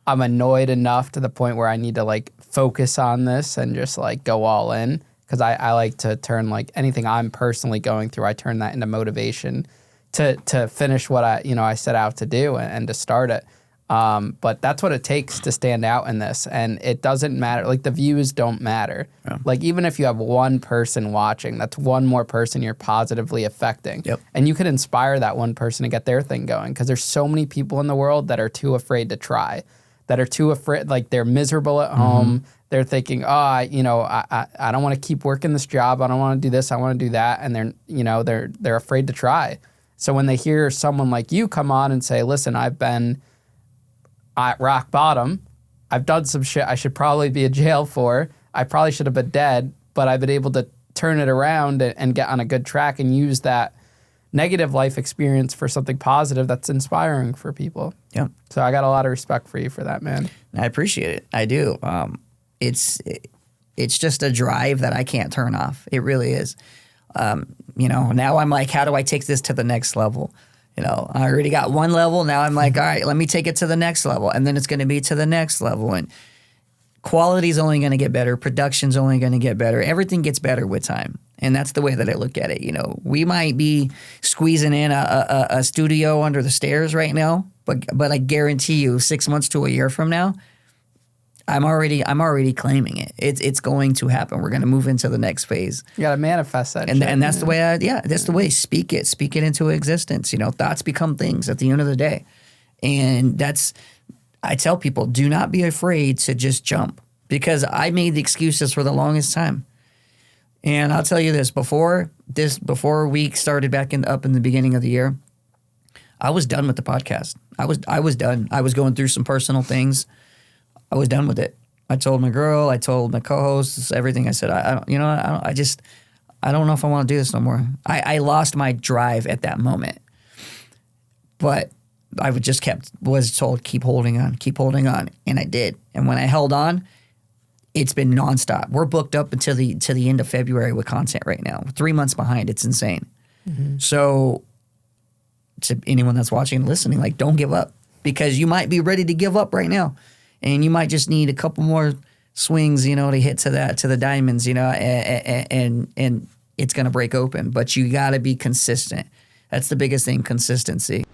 I'm annoyed enough to the point where I need to like focus on this and just like go all in, because I like to turn like anything I'm personally going through, I turn that into motivation to finish what I set out to do and to start it. But that's what it takes to stand out in this. And it doesn't matter. Like the views don't matter. Yeah. Like even if you have one person watching, that's one more person you're positively affecting. Yep. And you could inspire that one person to get their thing going, because there's so many people in the world that are too afraid to try, that are too afraid, like they're miserable at home. They're thinking, I don't want to keep working this job. I don't want to do this. I want to do that. And they're afraid to try. So when they hear someone like you come on and say, listen, I've been at rock bottom. I've done some shit I should probably be in jail for. I probably should have been dead, but I've been able to turn it around and get on a good track and use that negative life experience for something positive that's inspiring for people. Yeah. So I got a lot of respect for you for that, man. I appreciate it. I do. It's just a drive that I can't turn off. It really is. Now I'm like, how do I take this to the next level? I already got one level. Now I'm like, all right, let me take it to the next level. And then it's going to be to the next level. And quality is only going to get better. Production's only going to get better. Everything gets better with time. And that's the way that I look at it. We might be squeezing in a studio under the stairs right now, but I guarantee you 6 months to a year from now, I'm already claiming it. It's going to happen. We're going to move into the next phase. You got to manifest that. And that's the way that's the way. Speak it into existence. Thoughts become things at the end of the day. And I tell people, do not be afraid to just jump, because I made the excuses for the longest time. And I'll tell you this, before we started up in the beginning of the year, I was done with the podcast. I was done. I was going through some personal things. I was done with it. I told my girl, I told my co-hosts, everything. I said, I don't know if I want to do this no more. I lost my drive at that moment. But I was told, keep holding on. And I did. And when I held on, it's been nonstop. We're booked up until the end of February with content right now. 3 months behind. It's insane. Mm-hmm. So to anyone that's watching and listening, like, don't give up, because you might be ready to give up right now. And you might just need a couple more swings, to hit to the diamonds, and it's going to break open. But you got to be consistent. That's the biggest thing, consistency.